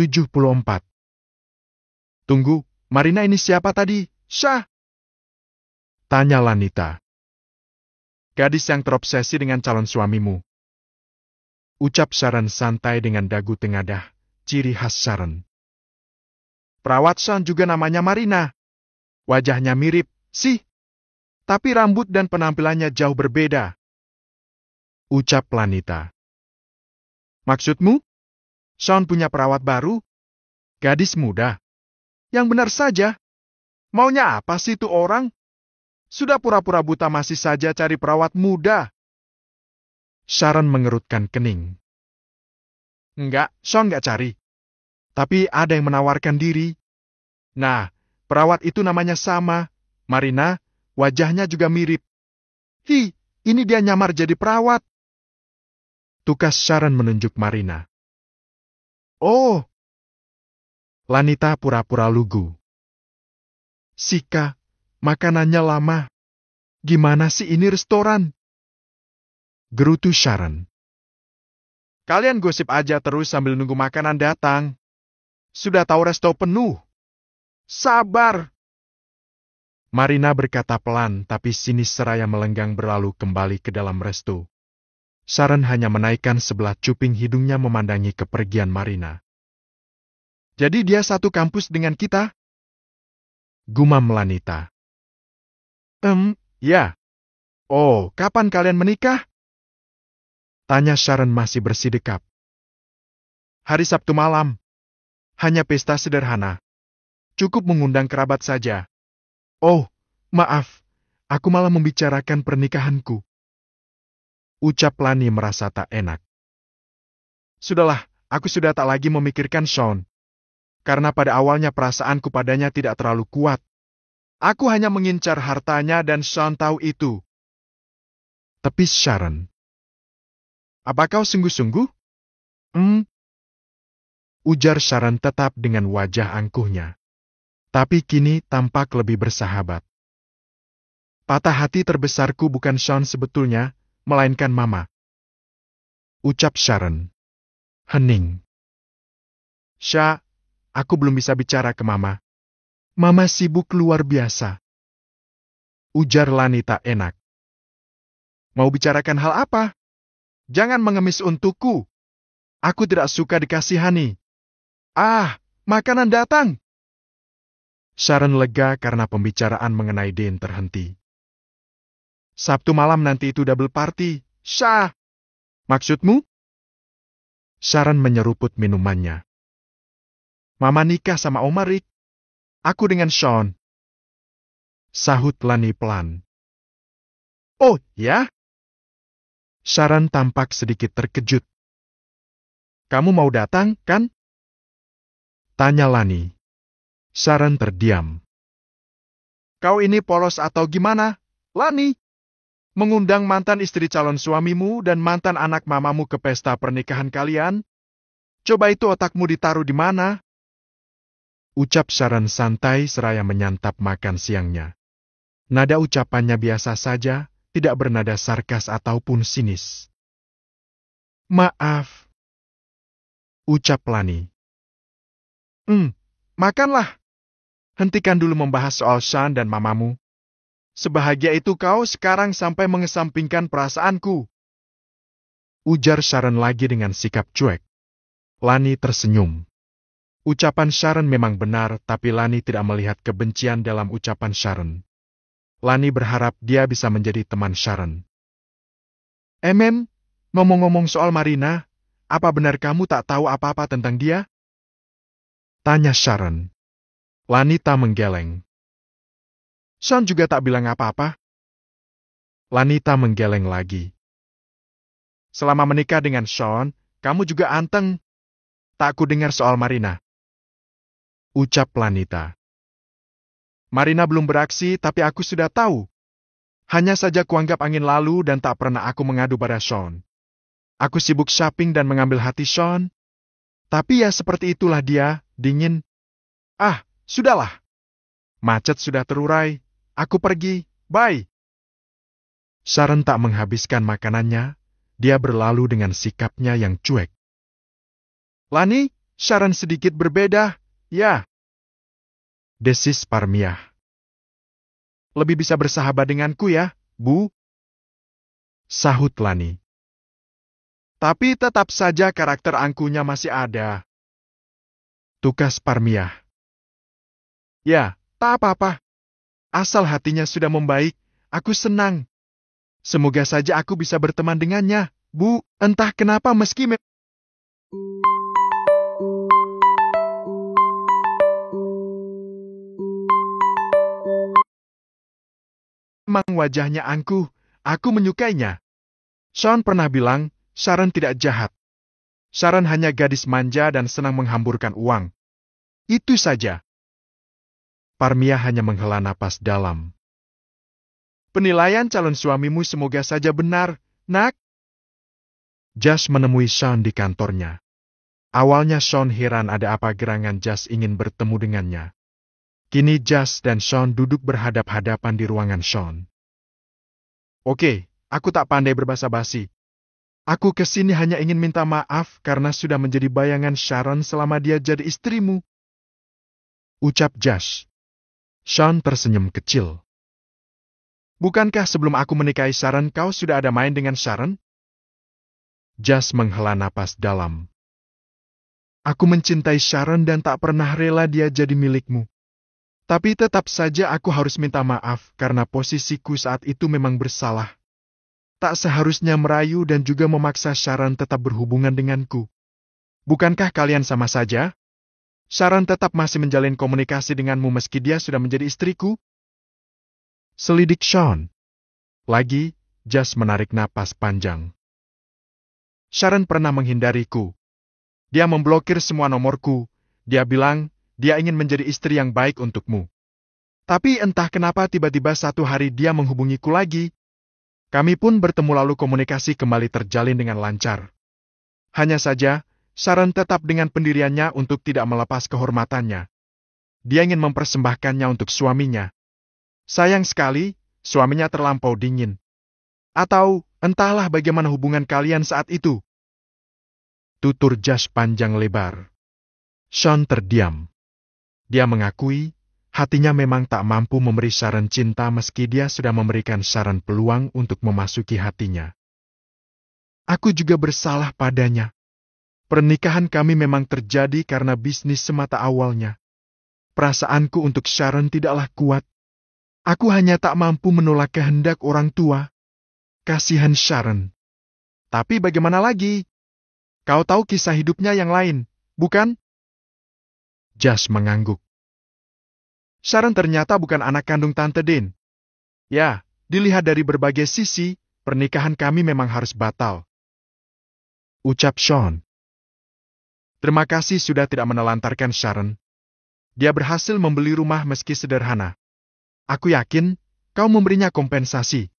74. Tunggu, Marina ini siapa tadi? Syah? Tanya Lanita. Gadis yang terobsesi dengan calon suamimu. Ucap Sharon santai dengan dagu tengadah, ciri khas Sharon. Perawat Sean juga namanya Marina. Wajahnya mirip, sih. Tapi rambut dan penampilannya jauh berbeda. Ucap Lanita. Maksudmu? Sean punya perawat baru? Gadis muda. Yang benar saja. Maunya apa sih itu orang? Sudah pura-pura buta masih saja cari perawat muda. Sharon mengerutkan kening. Enggak, Sean enggak cari. Tapi ada yang menawarkan diri. Nah, perawat itu namanya sama. Marina, wajahnya juga mirip. Hi, ini dia nyamar jadi perawat. Tukas Sharon menunjuk Marina. Oh. Lanita pura-pura lugu. Sika, makanannya lama. Gimana sih ini restoran? Gerutu Sharon. Kalian gosip aja terus sambil nunggu makanan datang. Sudah tahu resto penuh. Sabar. Marina berkata pelan tapi sinis seraya melenggang berlalu kembali ke dalam resto. Sharon hanya menaikkan sebelah cuping hidungnya memandangi kepergian Marina. Jadi dia satu kampus dengan kita? Gumam Lanita. Ya. Oh, kapan kalian menikah? Tanya Sharon masih bersidekap. Hari Sabtu malam. Hanya pesta sederhana. Cukup mengundang kerabat saja. Oh, maaf. Aku malah membicarakan pernikahanku. Ucap Lani merasa tak enak. Sudahlah, aku sudah tak lagi memikirkan Sean. Karena pada awalnya perasaanku padanya tidak terlalu kuat. Aku hanya mengincar hartanya dan Sean tahu itu. Tepis Sharon. Apa kau sungguh-sungguh? Ujar Sharon tetap dengan wajah angkuhnya. Tapi kini tampak lebih bersahabat. Patah hati terbesarku bukan Sean sebetulnya, melainkan Mama. Ucap Sharon. Hening. Syah, aku belum bisa bicara ke Mama. Mama sibuk luar biasa. Ujar Lani tak enak. Mau bicarakan hal apa? Jangan mengemis untukku. Aku tidak suka dikasihani. Makanan datang. Sharon lega karena pembicaraan mengenai Dean terhenti. Sabtu malam nanti itu double party, Syah. Maksudmu? Sharon menyeruput minumannya. Mama nikah sama Oma Rick. Aku dengan Sean. Sahut Lani pelan. Oh, ya? Sharon tampak sedikit terkejut. Kamu mau datang, kan? Tanya Lani. Sharon terdiam. Kau ini polos atau gimana, Lani? Mengundang mantan istri calon suamimu dan mantan anak mamamu ke pesta pernikahan kalian? Coba itu otakmu ditaruh di mana? Ucap Sharon santai seraya menyantap makan siangnya. Nada ucapannya biasa saja, tidak bernada sarkas ataupun sinis. Maaf. Ucap Lani. Makanlah. Hentikan dulu membahas soal Sean dan mamamu. Sebahagia itu kau sekarang sampai mengesampingkan perasaanku. Ujar Sharon lagi dengan sikap cuek. Lani tersenyum. Ucapan Sharon memang benar, tapi Lani tidak melihat kebencian dalam ucapan Sharon. Lani berharap dia bisa menjadi teman Sharon. Ngomong-ngomong soal Marina, apa benar kamu tak tahu apa-apa tentang dia? Tanya Sharon. Lanita menggeleng. Sean juga tak bilang apa-apa. Lanita menggeleng lagi. Selama menikah dengan Sean, kamu juga anteng. Tak ku dengar soal Marina. Ucap Lanita. Marina belum beraksi, tapi aku sudah tahu. Hanya saja kuanggap angin lalu dan tak pernah aku mengadu pada Sean. Aku sibuk shopping dan mengambil hati Sean. Tapi ya seperti itulah dia, dingin. Sudahlah. Macet sudah terurai. Aku pergi. Bye. Sharon tak menghabiskan makanannya. Dia berlalu dengan sikapnya yang cuek. Lani, Sharon sedikit berbeda, ya. Desis Parmiah. Lebih bisa bersahabat denganku ya, Bu. Sahut Lani. Tapi tetap saja karakter angkuhnya masih ada. Tukas Parmiah. Ya, tak apa-apa. Asal hatinya sudah membaik, aku senang. Semoga saja aku bisa berteman dengannya, Bu. Entah kenapa meski memang wajahnya angkuh, aku menyukainya. Sean pernah bilang, Sharon tidak jahat. Sharon hanya gadis manja dan senang menghamburkan uang. Itu saja. Parmiah hanya menghela napas dalam. Penilaian calon suamimu semoga saja benar, nak. Josh menemui Sean di kantornya. Awalnya Sean heran ada apa gerangan Josh ingin bertemu dengannya. Kini Josh dan Sean duduk berhadap-hadapan di ruangan Sean. Oke, aku tak pandai berbahasa basi. Aku kesini hanya ingin minta maaf karena sudah menjadi bayangan Sharon selama dia jadi istrimu. Ucap Josh. Sean tersenyum kecil. Bukankah sebelum aku menikahi Sharon kau sudah ada main dengan Sharon? Josh menghela napas dalam. Aku mencintai Sharon dan tak pernah rela dia jadi milikmu. Tapi tetap saja aku harus minta maaf karena posisiku saat itu memang bersalah. Tak seharusnya merayu dan juga memaksa Sharon tetap berhubungan denganku. Bukankah kalian sama saja? Sharon tetap masih menjalin komunikasi denganmu meski dia sudah menjadi istriku? Selidik Sean. Lagi, Josh menarik napas panjang. Sharon pernah menghindariku. Dia memblokir semua nomorku. Dia bilang, dia ingin menjadi istri yang baik untukmu. Tapi entah kenapa tiba-tiba satu hari dia menghubungiku lagi. Kami pun bertemu lalu komunikasi kembali terjalin dengan lancar. Hanya saja, Sharon tetap dengan pendiriannya untuk tidak melepas kehormatannya. Dia ingin mempersembahkannya untuk suaminya. Sayang sekali, suaminya terlampau dingin. Atau, entahlah bagaimana hubungan kalian saat itu. Tutur Josh panjang lebar. Sean terdiam. Dia mengakui, hatinya memang tak mampu memberi Sharon cinta meski dia sudah memberikan Sharon peluang untuk memasuki hatinya. Aku juga bersalah padanya. Pernikahan kami memang terjadi karena bisnis semata awalnya. Perasaanku untuk Sharon tidaklah kuat. Aku hanya tak mampu menolak kehendak orang tua. Kasihan Sharon. Tapi bagaimana lagi? Kau tahu kisah hidupnya yang lain, bukan? Josh mengangguk. Sharon ternyata bukan anak kandung Tante Dean. Ya, dilihat dari berbagai sisi, pernikahan kami memang harus batal. Ucap Sean. Terima kasih sudah tidak menelantarkan Sharon. Dia berhasil membeli rumah meski sederhana. Aku yakin, kau memberinya kompensasi.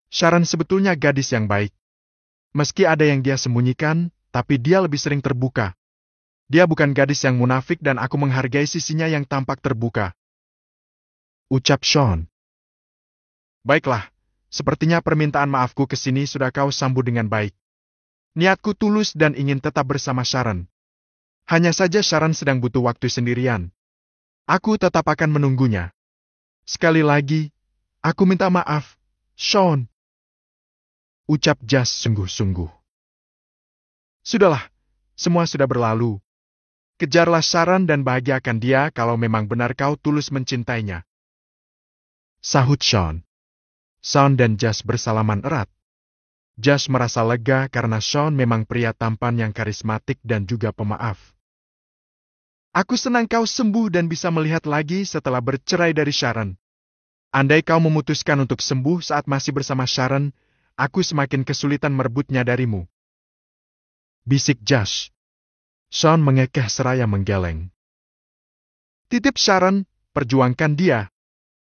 Sharon sebetulnya gadis yang baik. Meski ada yang dia sembunyikan, tapi dia lebih sering terbuka. Dia bukan gadis yang munafik dan aku menghargai sisinya yang tampak terbuka. Ucap Sean. Baiklah, sepertinya permintaan maafku ke sini sudah kau sambut dengan baik. Niatku tulus dan ingin tetap bersama Sharon. Hanya saja Sharon sedang butuh waktu sendirian. Aku tetap akan menunggunya. Sekali lagi, aku minta maaf, Sean. Ucap Josh sungguh-sungguh. Sudahlah, semua sudah berlalu. Kejarlah Sharon dan bahagiakan dia kalau memang benar kau tulus mencintainya. Sahut Sean. Sean dan Josh bersalaman erat. Josh merasa lega karena Sean memang pria tampan yang karismatik dan juga pemaaf. Aku senang kau sembuh dan bisa melihat lagi setelah bercerai dari Sharon. Andai kau memutuskan untuk sembuh saat masih bersama Sharon, aku semakin kesulitan merebutnya darimu. Bisik Josh. Sean mengekeh seraya menggeleng. Titip Sharon, perjuangkan dia.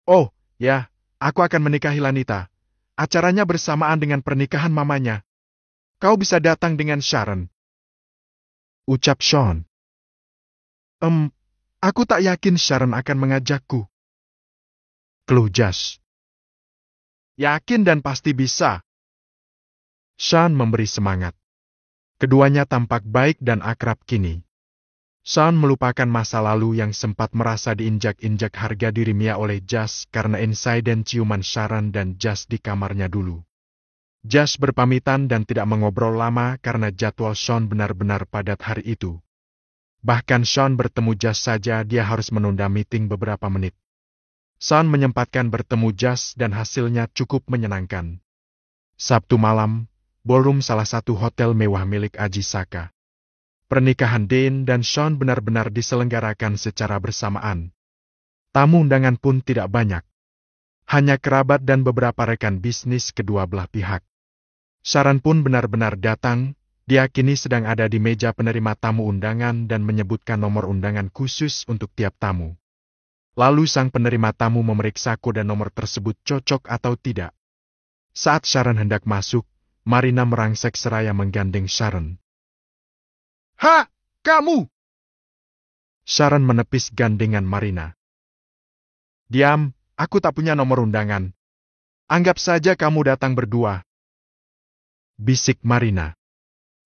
Oh, ya, aku akan menikahi Lanita. Acaranya bersamaan dengan pernikahan mamanya. Kau bisa datang dengan Sharon. Ucap Sean. Aku tak yakin Sharon akan mengajakku. Keluh Josh. Yakin dan pasti bisa. Sean memberi semangat. Keduanya tampak baik dan akrab kini. Sean melupakan masa lalu yang sempat merasa diinjak-injak harga diri Mia oleh Jas karena insiden ciuman Sharon dan Jas di kamarnya dulu. Jas berpamitan dan tidak mengobrol lama karena jadwal Sean benar-benar padat hari itu. Bahkan Sean bertemu Jas saja dia harus menunda meeting beberapa menit. Sean menyempatkan bertemu Jas dan hasilnya cukup menyenangkan. Sabtu malam, ballroom salah satu hotel mewah milik Aji Saka. Pernikahan Dane dan Sean benar-benar diselenggarakan secara bersamaan. Tamu undangan pun tidak banyak. Hanya kerabat dan beberapa rekan bisnis kedua belah pihak. Sharon pun benar-benar datang, dia kini sedang ada di meja penerima tamu undangan dan menyebutkan nomor undangan khusus untuk tiap tamu. Lalu sang penerima tamu memeriksa kode nomor tersebut cocok atau tidak. Saat Sharon hendak masuk, Marina merangsek seraya menggandeng Sharon. "Ha, kamu!" Sharon menepis gandengan Marina. "Diam, aku tak punya nomor undangan. Anggap saja kamu datang berdua," bisik Marina.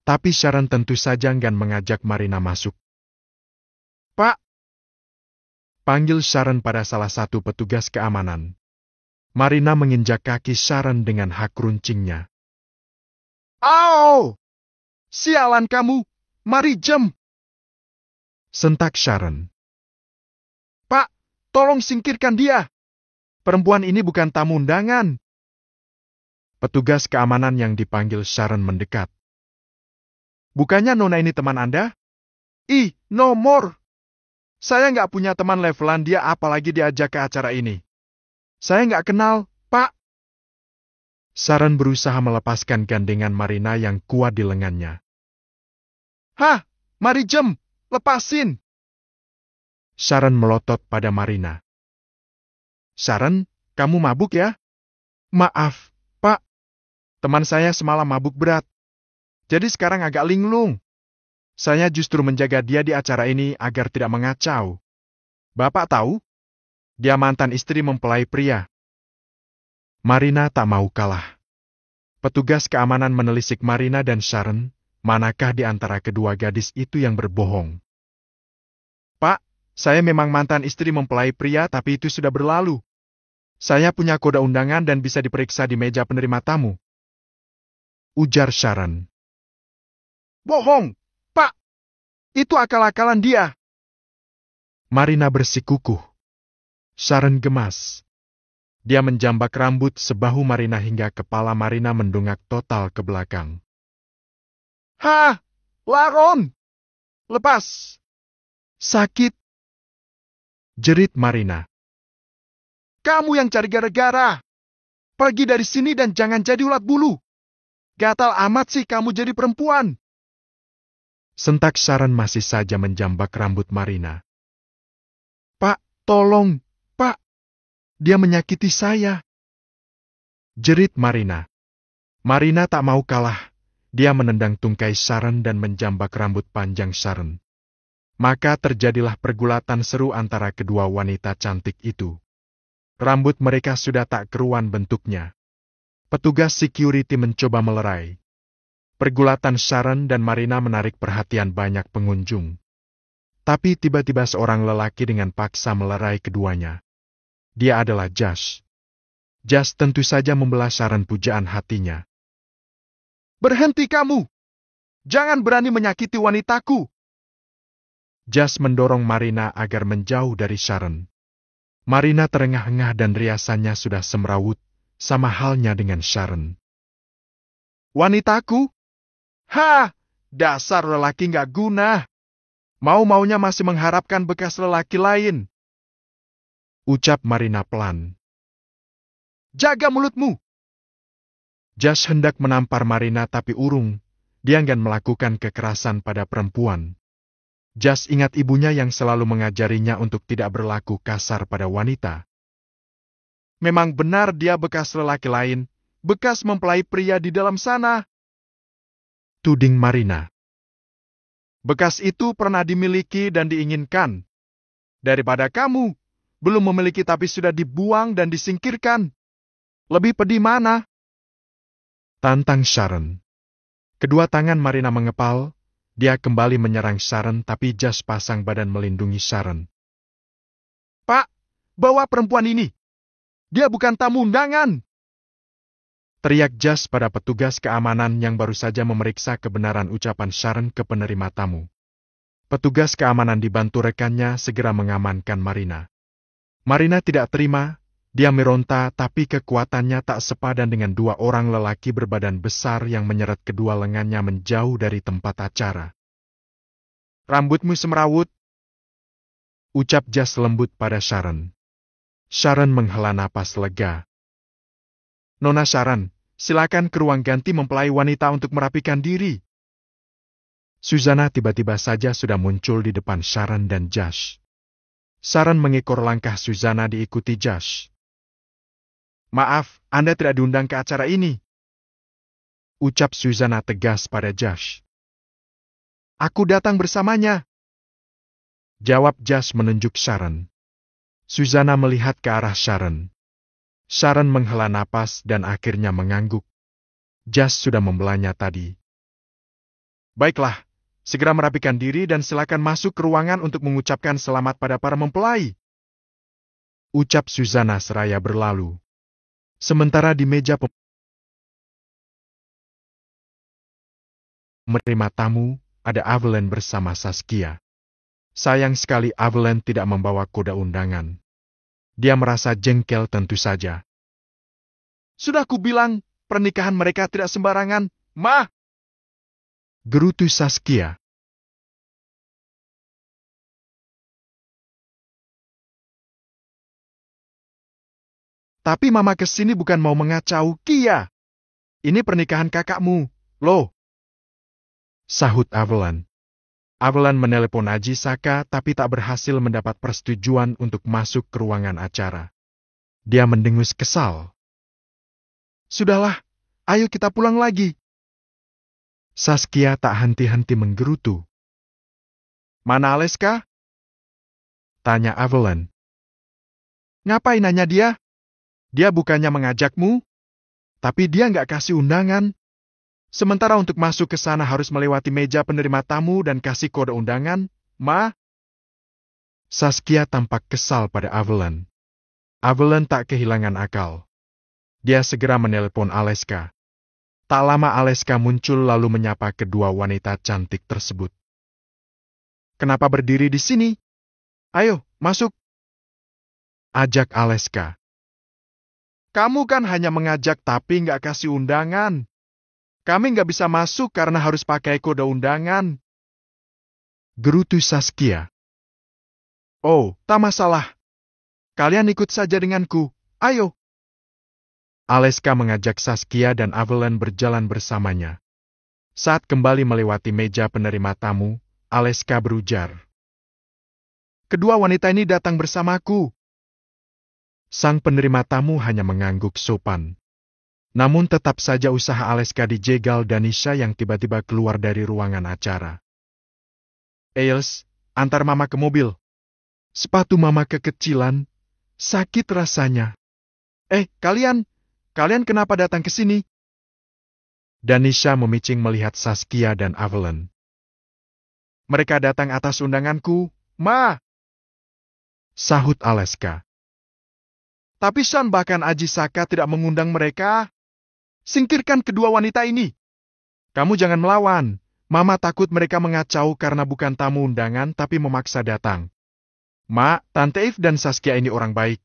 Tapi Sharon tentu saja enggan mengajak Marina masuk. "Pak!" panggil Sharon pada salah satu petugas keamanan. Marina menginjak kaki Sharon dengan hak runcingnya. "Au! Sialan kamu! Mari jem!" sentak Sharon. "Pak, tolong singkirkan dia. Perempuan ini bukan tamu undangan." Petugas keamanan yang dipanggil Sharon mendekat. "Bukannya Nona ini teman Anda?" "Ih, nomor. Saya nggak punya teman levelan dia apalagi diajak ke acara ini. Saya nggak kenal, Pak." Sharon berusaha melepaskan gandengan Marina yang kuat di lengannya. "Hah, mari jem, lepasin!" Sharon melotot pada Marina. "Sharon, kamu mabuk ya?" "Maaf, Pak. Teman saya semalam mabuk berat. Jadi sekarang agak linglung. Saya justru menjaga dia di acara ini agar tidak mengacau. Bapak tahu? Dia mantan istri mempelai pria." Marina tak mau kalah. Petugas keamanan menelisik Marina dan Sharon, manakah di antara kedua gadis itu yang berbohong. "Pak, saya memang mantan istri mempelai pria tapi itu sudah berlalu. Saya punya kode undangan dan bisa diperiksa di meja penerima tamu," ujar Sharon. "Bohong, Pak. Itu akal-akalan dia." Marina bersikukuh. Sharon gemas. Dia menjambak rambut sebahu Marina hingga kepala Marina mendongak total ke belakang. "Hah, Laron! Lepas! Sakit!" jerit Marina. "Kamu yang cari gara-gara. Pergi dari sini dan jangan jadi ulat bulu. Gatal amat sih kamu jadi perempuan." Sentak Sharon masih saja menjambak rambut Marina. "Pak, tolong, Pak. Dia menyakiti saya," jerit Marina. Marina tak mau kalah. Dia menendang tungkai Sharon dan menjambak rambut panjang Sharon. Maka terjadilah pergulatan seru antara kedua wanita cantik itu. Rambut mereka sudah tak keruan bentuknya. Petugas security mencoba melerai. Pergulatan Sharon dan Marina menarik perhatian banyak pengunjung. Tapi tiba-tiba seorang lelaki dengan paksa melerai keduanya. Dia adalah Jas. Jas tentu saja membelah Sharon pujaan hatinya. "Berhenti kamu! Jangan berani menyakiti wanitaku!" Jas mendorong Marina agar menjauh dari Sharon. Marina terengah-engah dan riasannya sudah semrawut, sama halnya dengan Sharon. "Wanitaku? Ha! Dasar lelaki nggak guna! Mau-maunya masih mengharapkan bekas lelaki lain," ucap Marina pelan. "Jaga mulutmu!" Jas hendak menampar Marina tapi urung. Dia enggan melakukan kekerasan pada perempuan. Jas ingat ibunya yang selalu mengajarinya untuk tidak berlaku kasar pada wanita. "Memang benar dia bekas lelaki lain, bekas mempelai pria di dalam sana," tuding Marina. "Bekas itu pernah dimiliki dan diinginkan. Daripada kamu, belum memiliki tapi sudah dibuang dan disingkirkan. Lebih pedih mana?" tantang Sharon. Kedua tangan Marina mengepal, dia kembali menyerang Sharon tapi Josh pasang badan melindungi Sharon. Pak, bawa perempuan ini. Dia bukan tamu undangan. Teriak Josh pada petugas keamanan yang baru saja memeriksa kebenaran ucapan Sharon ke penerima tamu. Petugas keamanan dibantu rekannya segera mengamankan Marina. Marina tidak terima. Dia meronta tapi kekuatannya tak sepadan dengan dua orang lelaki berbadan besar yang menyeret kedua lengannya menjauh dari tempat acara. Rambutmu semrawut, ucap Josh lembut pada Sharon. Sharon menghela napas lega. Nona Sharon, silakan ke ruang ganti mempelai wanita untuk merapikan diri. Susanna tiba-tiba saja sudah muncul di depan Sharon dan Josh. Sharon mengikor langkah Susanna diikuti Josh. Maaf, Anda tidak diundang ke acara ini. Ucap Susanna tegas pada Josh. Aku datang bersamanya. Jawab Josh menunjuk Sharon. Susanna melihat ke arah Sharon. Sharon menghela napas dan akhirnya mengangguk. Josh sudah membelanya tadi. Baiklah, segera merapikan diri dan silakan masuk ke ruangan untuk mengucapkan selamat pada para mempelai. Ucap Susanna seraya berlalu. Sementara di meja menerima tamu, ada Evelyn bersama Saskia. Sayang sekali Evelyn tidak membawa kode undangan. Dia merasa jengkel tentu saja. Sudah kubilang, pernikahan mereka tidak sembarangan, Ma! Gerutu Saskia. Tapi Mama kesini bukan mau mengacau, Kia. Ini pernikahan kakakmu, loh. Sahut Evelyn. Evelyn menelepon Aji Saka tapi tak berhasil mendapat persetujuan untuk masuk ke ruangan acara. Dia mendengus kesal. Sudahlah, ayo kita pulang lagi. Saskia tak henti-henti menggerutu. Mana Aleska? Tanya Evelyn. Ngapain nanya dia? Dia bukannya mengajakmu, tapi dia nggak kasih undangan. Sementara untuk masuk ke sana harus melewati meja penerima tamu dan kasih kode undangan, Ma. Saskia tampak kesal pada Evelyn. Evelyn tak kehilangan akal. Dia segera menelepon Aleska. Tak lama Aleska muncul lalu menyapa kedua wanita cantik tersebut. Kenapa berdiri di sini? Ayo, masuk. Ajak Aleska. Kamu kan hanya mengajak tapi nggak kasih undangan. Kami nggak bisa masuk karena harus pakai kode undangan. Gerutu Saskia. Oh, tak masalah. Kalian ikut saja denganku. Ayo. Aleska mengajak Saskia dan Evelyn berjalan bersamanya. Saat kembali melewati meja penerima tamu, Aleska berujar. Kedua wanita ini datang bersamaku. Sang penerima tamu hanya mengangguk sopan. Namun tetap saja usaha Aleska dijegal Danisha yang tiba-tiba keluar dari ruangan acara. Ailes, antar Mama ke mobil. Sepatu Mama kekecilan, sakit rasanya. Kalian kenapa datang ke sini? Danisha memicing melihat Saskia dan Evelyn. Mereka datang atas undanganku, Ma. Sahut Aleska. Tapi Sean bahkan Aji Saka tidak mengundang mereka. Singkirkan kedua wanita ini. Kamu jangan melawan. Mama takut mereka mengacau karena bukan tamu undangan tapi memaksa datang. Ma, Tante Eve dan Saskia ini orang baik.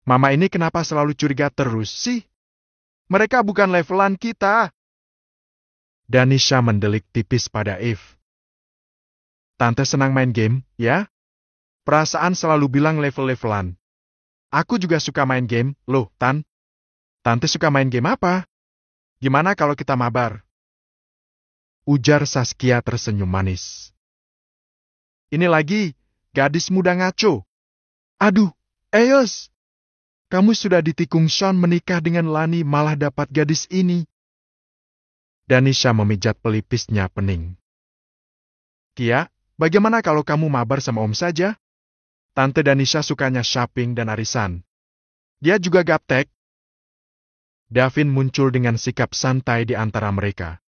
Mama ini kenapa selalu curiga terus sih? Mereka bukan levelan kita. Danisha mendelik tipis pada Eve. Tante senang main game, ya? Perasaan selalu bilang level-levelan. Aku juga suka main game, loh, Tante suka main game apa? Gimana kalau kita mabar? Ujar Saskia tersenyum manis. Ini lagi, gadis muda ngaco. Aduh, Eyos! Kamu sudah ditikung Sean menikah dengan Lani malah dapat gadis ini. Danisha memijat pelipisnya pening. Kia, bagaimana kalau kamu mabar sama Om saja? Tante Danisha sukanya shopping dan arisan. Dia juga gaptek. Davin muncul dengan sikap santai di antara mereka.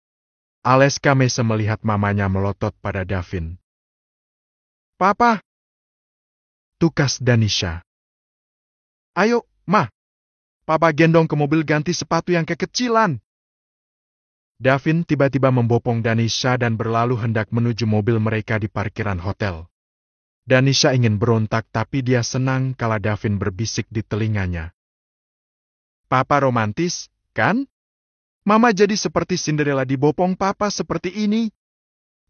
Aleska Mese melihat mamanya melotot pada Davin. Papa! Tukas Danisha. Ayo, Ma. Papa gendong ke mobil ganti sepatu yang kekecilan. Davin tiba-tiba membopong Danisha dan berlalu hendak menuju mobil mereka di parkiran hotel. Danisha ingin berontak tapi dia senang kala Davin berbisik di telinganya. Papa romantis, kan? Mama jadi seperti Cinderella dibopong papa seperti ini.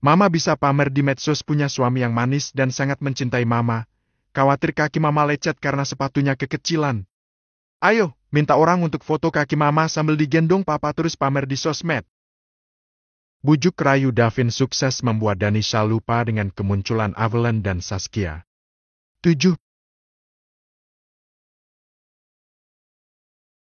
Mama bisa pamer di medsos punya suami yang manis dan sangat mencintai mama. Khawatir kaki mama lecet karena sepatunya kekecilan. Ayo, minta orang untuk foto kaki mama sambil digendong papa terus pamer di sosmed. Bujuk rayu Davin sukses membuat Danisha lupa dengan kemunculan Evelyn dan Saskia. 7.